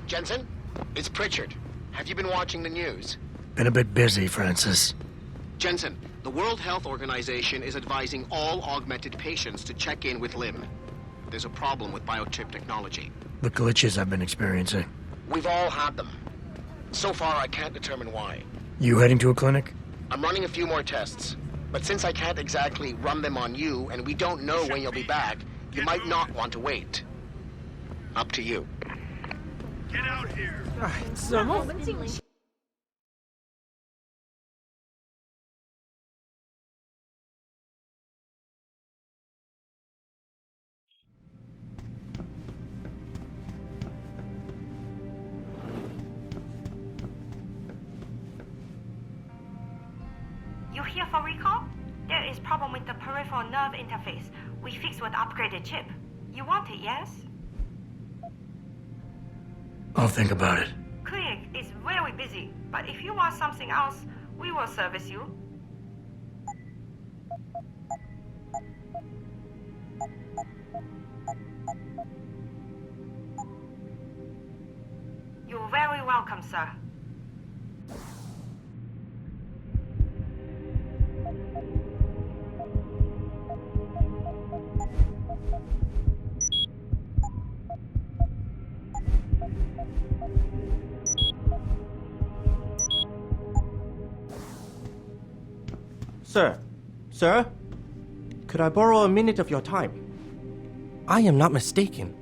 Jensen? It's Pritchard. Have you been watching the news? Been a bit busy, Francis. Jensen, the World Health Organization is advising all augmented patients to check in with Lim. There's a problem with biochip technology. The glitches I've been experiencing. We've all had them. So far, I can't determine why. You heading to a clinic? I'm running a few more tests. But since I can't exactly run them on you, and we don't know when you'll be back, you might not want to wait. Up to you. Get out here! 怎么？ You here for recall? There is problem with the peripheral nerve interface. We fixed with upgraded chip. You want it, yes? I'll think about it. Clinic is very busy, but if you want something else, we will service you. You're very welcome, sir. Sir, could I borrow a minute of your time? I am not mistaken.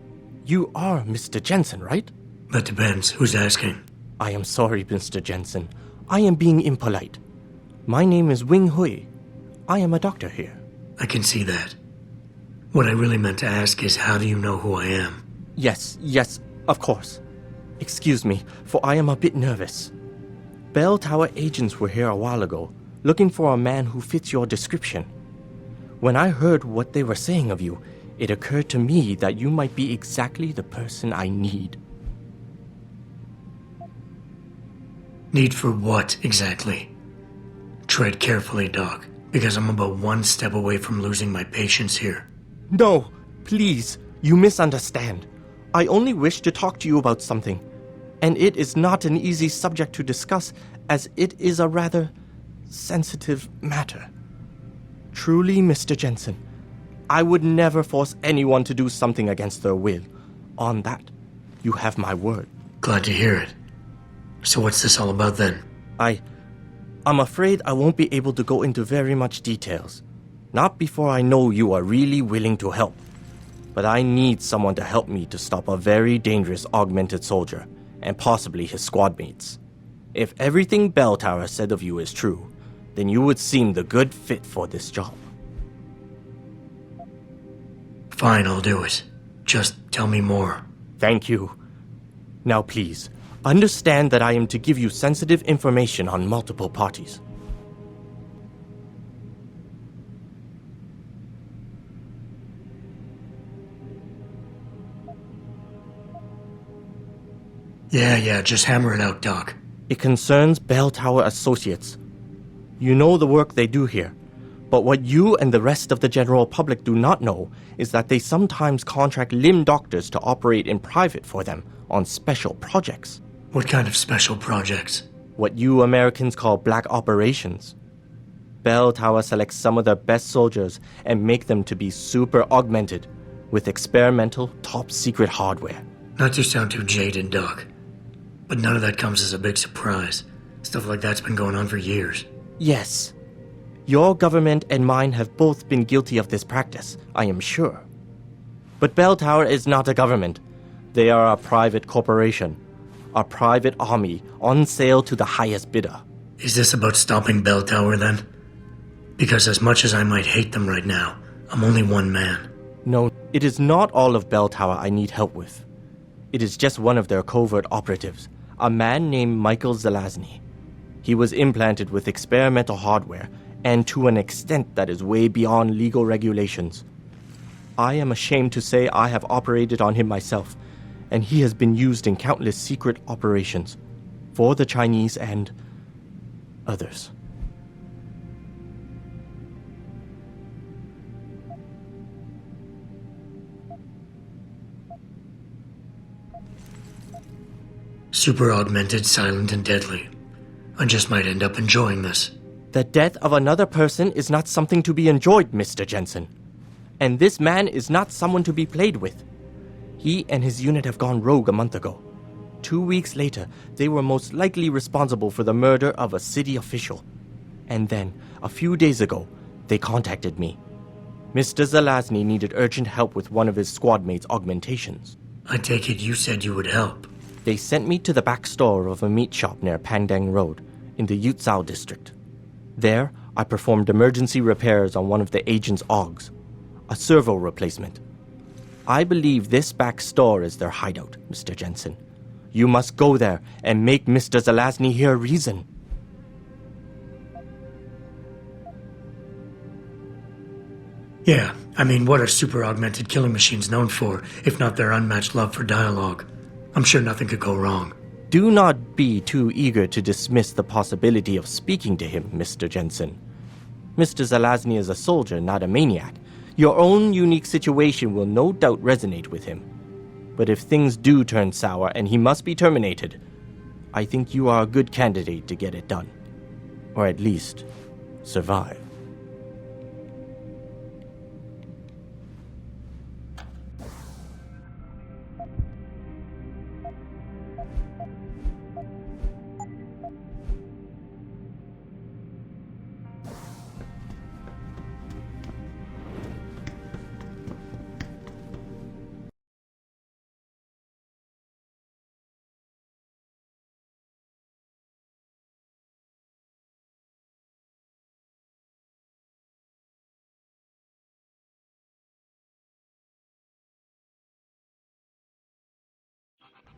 You are Mr. Jensen, right? That depends. Who's asking? I am sorry, Mr. Jensen. I am being impolite. My name is Wing Hui. I am a doctor here. I can see that. What I really meant to ask is, how do you know who I am? Yes, of course. Excuse me, for I am a bit nervous. Belltower agents were here a while ago, looking for a man who fits your description. When I heard what they were saying of you, it occurred to me that you might be exactly the person I need. Need for what, exactly? Tread carefully, Doc, because I'm about one step away from losing my patience here. No, please, you misunderstand. I only wish to talk to you about something, and it is not an easy subject to discuss, as it is a rather sensitive matter. Truly, Mr. Jensen, I would never force anyone to do something against their will. On that, you have my word. Glad to hear it. So what's this all about then? I'm afraid I won't be able to go into very much details. Not before I know you are really willing to help. But I need someone to help me to stop a very dangerous augmented soldier, and possibly his squad mates. If everything Belltower said of you is true, then you would seem the good fit for this job. Fine, I'll do it. Just tell me more. Thank you. Now please, understand that I am to give you sensitive information on multiple parties. Yeah, just hammer it out, Doc. It concerns Belltower Associates. You know the work they do here, but what you and the rest of the general public do not know is that they sometimes contract limb doctors to operate in private for them on special projects. What kind of special projects? What you Americans call black operations. Belltower selects some of their best soldiers and make them to be super augmented with experimental, top-secret hardware. Not to sound too jaded, Doc, but none of that comes as a big surprise. Stuff like that's been going on for years. Yes. Your government and mine have both been guilty of this practice, I am sure. But Belltower is not a government. They are a private corporation. A private army on sale to the highest bidder. Is this about stopping Belltower then? Because as much as I might hate them right now, I'm only one man. No, it is not all of Belltower I need help with. It is just one of their covert operatives, a man named Michael Zelazny. He was implanted with experimental hardware, and to an extent that is way beyond legal regulations. I am ashamed to say I have operated on him myself, and he has been used in countless secret operations for the Chinese and others. Super augmented, silent, and deadly. I just might end up enjoying this. The death of another person is not something to be enjoyed, Mr. Jensen. And this man is not someone to be played with. He and his unit have gone rogue a month ago. 2 weeks later, they were most likely responsible for the murder of a city official. And then, a few days ago, they contacted me. Mr. Zelazny needed urgent help with one of his squad mates' augmentations. I take it you said you would help. They sent me to the back store of a meat shop near Pangdang Road, in the Jiu District. There, I performed emergency repairs on one of the agent's AUGs, a servo replacement. I believe this back store is their hideout, Mr. Jensen. You must go there and make Mr. Zelazny hear reason. Yeah, I mean, what are super augmented killing machines known for, if not their unmatched love for dialogue? I'm sure nothing could go wrong. Do not be too eager to dismiss the possibility of speaking to him, Mr. Jensen. Mr. Zelazny is a soldier, not a maniac. Your own unique situation will no doubt resonate with him. But if things do turn sour and he must be terminated, I think you are a good candidate to get it done. Or at least, survive.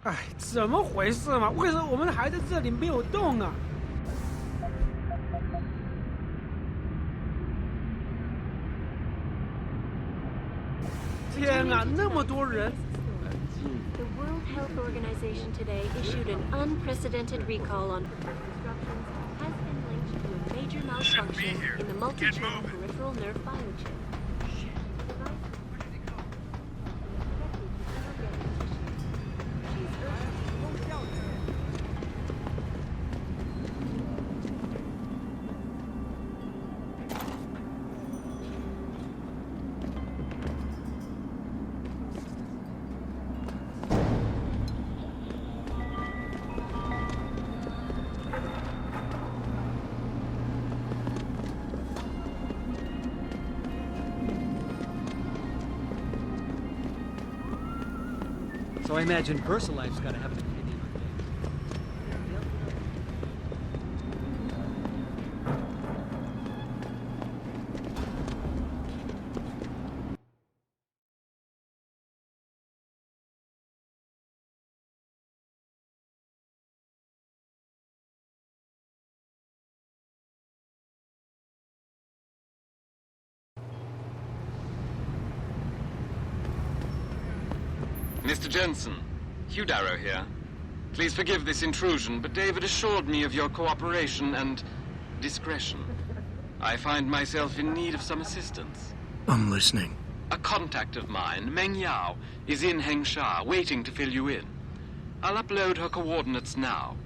哎，怎么回事嘛？为什么我们还在这里没有动啊？天啊，那么多人！ The World Health Organization today issued an unprecedented recall on disruptions has been linked to a major malfunction in the multi-channel peripheral nerve biochip. So I imagine VersaLife's got to have an opinion on things. Mr. Jensen, Hugh Darrow here. Please forgive this intrusion, but David assured me of your cooperation and discretion. I find myself in need of some assistance. I'm listening. A contact of mine, Meng Yao, is in Hengsha, waiting to fill you in. I'll upload her coordinates now.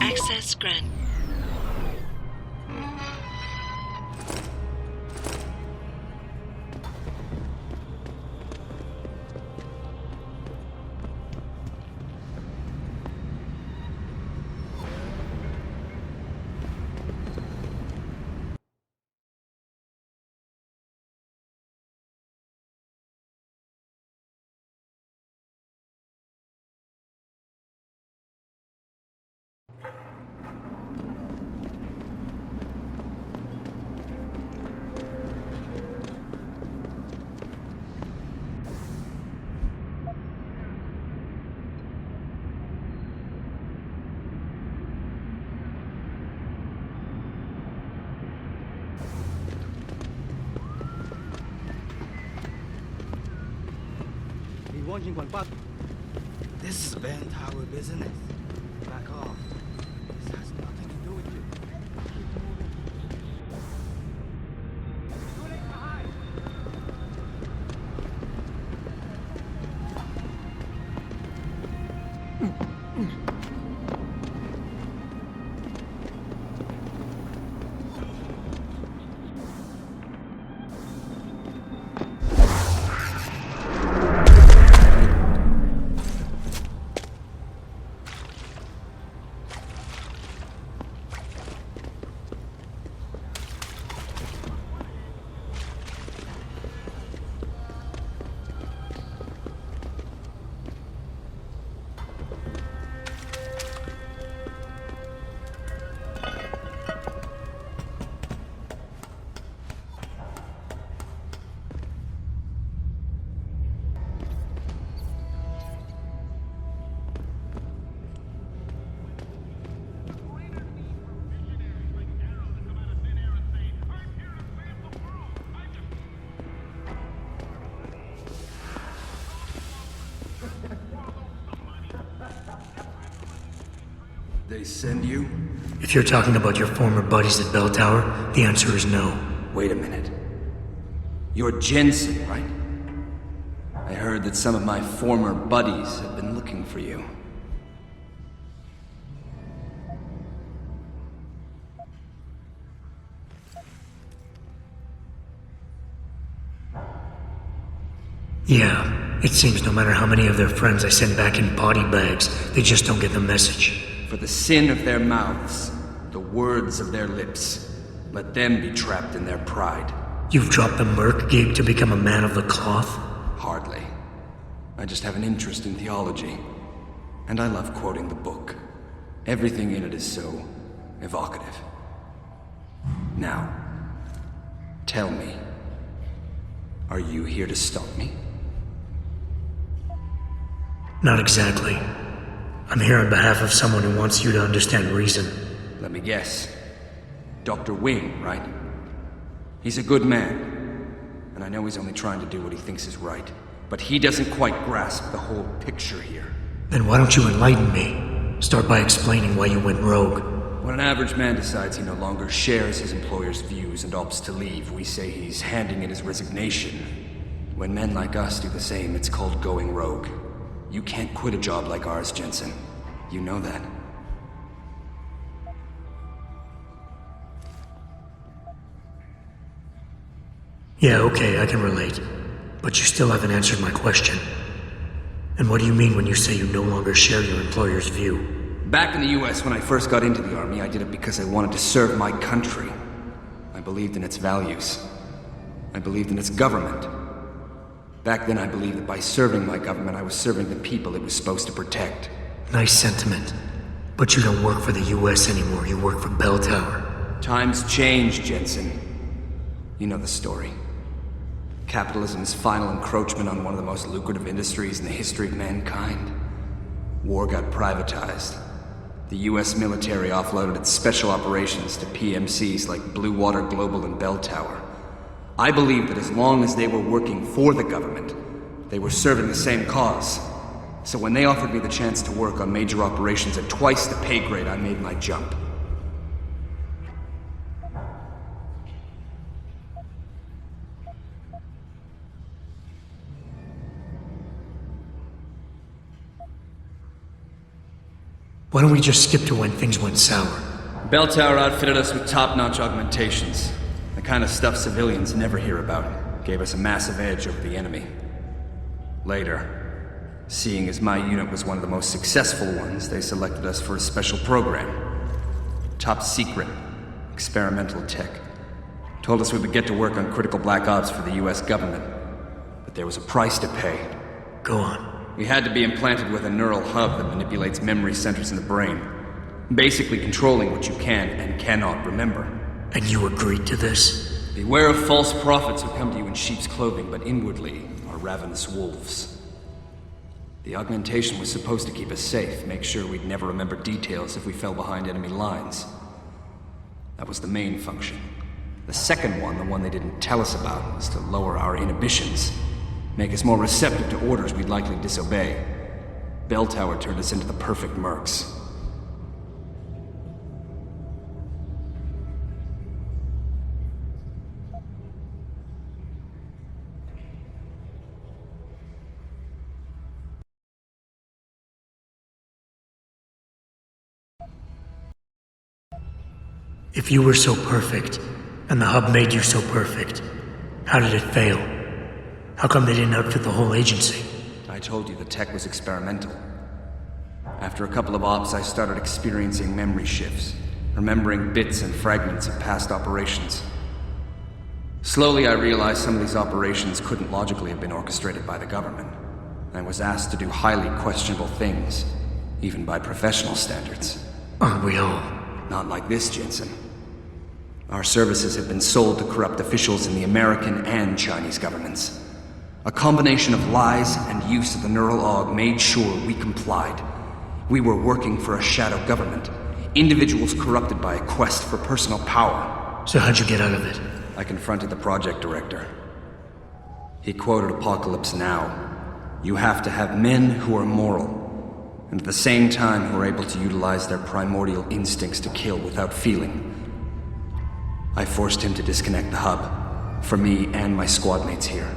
Access granted. This is Belltower business. Back off. This has nothing to do with you. They send you? If you're talking about your former buddies at Belltower, the answer is no. Wait a minute. You're Jensen, right? I heard that some of my former buddies have been looking for you. Yeah, it seems no matter how many of their friends I send back in body bags, they just don't get the message. For the sin of their mouths, the words of their lips, let them be trapped in their pride. You've dropped the merc gig to become a man of the cloth? Hardly. I just have an interest in theology. And I love quoting the book. Everything in it is so evocative. Now, tell me, are you here to stop me? Not exactly. I'm here on behalf of someone who wants you to understand reason. Let me guess. Dr. Wing, right? He's a good man. And I know he's only trying to do what he thinks is right. But he doesn't quite grasp the whole picture here. Then why don't you enlighten me? Start by explaining why you went rogue. When an average man decides he no longer shares his employer's views and opts to leave, we say he's handing in his resignation. When men like us do the same, it's called going rogue. You can't quit a job like ours, Jensen. You know that. Yeah, okay, I can relate. But you still haven't answered my question. And what do you mean when you say you no longer share your employer's view? Back in the US, when I first got into the Army, I did it because I wanted to serve my country. I believed in its values. I believed in its government. Back then, I believed that by serving my government, I was serving the people it was supposed to protect. Nice sentiment. But you don't work for the US anymore, you work for Belltower. Times change, Jensen. You know the story. Capitalism's final encroachment on one of the most lucrative industries in the history of mankind. War got privatized. The US military offloaded its special operations to PMCs like Blue Water Global and Belltower. I believed that as long as they were working for the government, they were serving the same cause. So when they offered me the chance to work on major operations at twice the pay grade, I made my jump. Why don't we just skip to when things went sour? Belltower outfitted us with top-notch augmentations. The kind of stuff civilians never hear about. Gave us a massive edge over the enemy. Later, seeing as my unit was one of the most successful ones, they selected us for a special program. Top secret, experimental tech. Told us we would get to work on critical black ops for the US government. But there was a price to pay. Go on. We had to be implanted with a neural hub that manipulates memory centers in the brain. Basically controlling what you can and cannot remember. And you agreed to this? Beware of false prophets who come to you in sheep's clothing, but inwardly are ravenous wolves. The augmentation was supposed to keep us safe, make sure we'd never remember details if we fell behind enemy lines. That was the main function. The second one, the one they didn't tell us about, was to lower our inhibitions. make us more receptive to orders we'd likely disobey. Belltower turned us into the perfect mercs. If you were so perfect, and the hub made you so perfect, how did it fail? How come they didn't outfit the whole agency? I told you the tech was experimental. After a couple of ops, I started experiencing memory shifts, remembering bits and fragments of past operations. Slowly, I realized some of these operations couldn't logically have been orchestrated by the government. I was asked to do highly questionable things, even by professional standards. Aren't we all? Not like this, Jensen. Our services have been sold to corrupt officials in the American and Chinese governments. A combination of lies and use of the neural aug made sure we complied. We were working for a shadow government. Individuals corrupted by a quest for personal power. So how'd you get out of it? I confronted the project director. He quoted Apocalypse Now. You have to have men who are moral, and at the same time who are able to utilize their primordial instincts to kill without feeling. I forced him to disconnect the hub, for me and my squad mates here.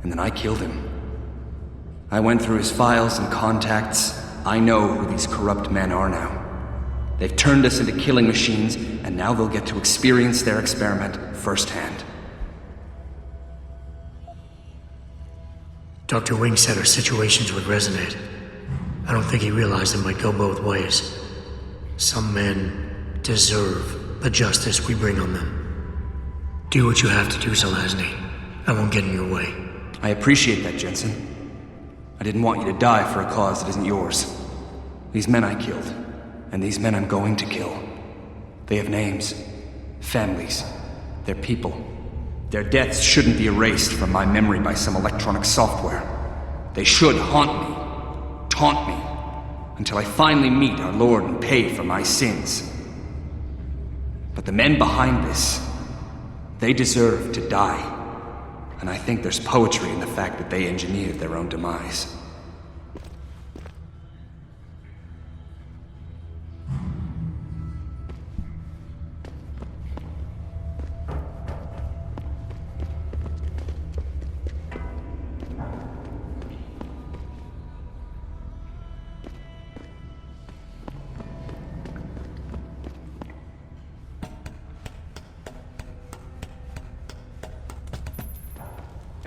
And then I killed him. I went through his files and contacts. I know who these corrupt men are now. They've turned us into killing machines, and now they'll get to experience their experiment firsthand. Dr. Wing said our situations would resonate. I don't think he realized it might go both ways. Some men deserve the justice we bring on them. Do what you have to do, Zelazny. I won't get in your way. I appreciate that, Jensen. I didn't want you to die for a cause that isn't yours. These men I killed, and these men I'm going to kill. They have names, families, they're people. Their deaths shouldn't be erased from my memory by some electronic software. They should haunt me, taunt me, until I finally meet our Lord and pay for my sins. But the men behind this, they deserve to die. And I think there's poetry in the fact that they engineered their own demise.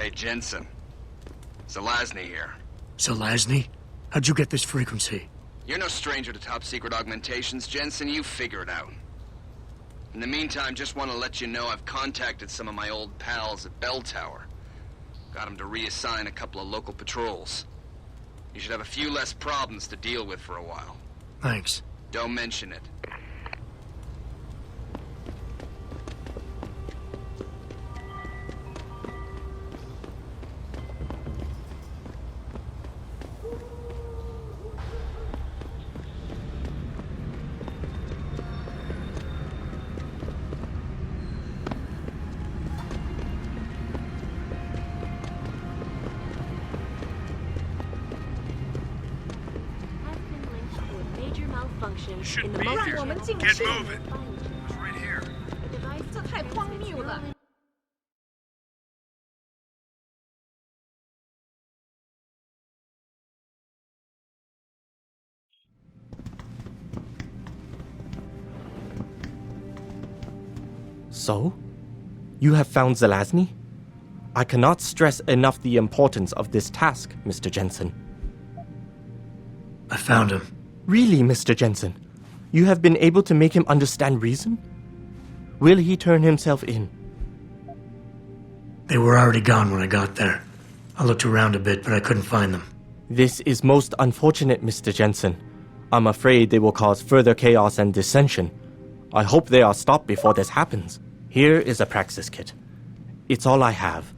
Hey, Jensen. Zelazny here. Zelazny? How'd you get this frequency? You're no stranger to top-secret augmentations, Jensen. You figure it out. In the meantime, just want to let you know I've contacted some of my old pals at Belltower. Got them to reassign a couple of local patrols. You should have a few less problems to deal with for a while. Thanks. Don't mention it. In the Be here. multi-channel Get moving. It's right here. 这太荒谬了。 So? You have found Zelazny? I cannot stress enough the importance of this task, Mr. Jensen. I found him. Really, Mr. Jensen? You have been able to make him understand reason? Will he turn himself in? They were already gone when I got there. I looked around a bit, but I couldn't find them. This is most unfortunate, Mr. Jensen. I'm afraid they will cause further chaos and dissension. I hope they are stopped before this happens. Here is a praxis kit. It's all I have.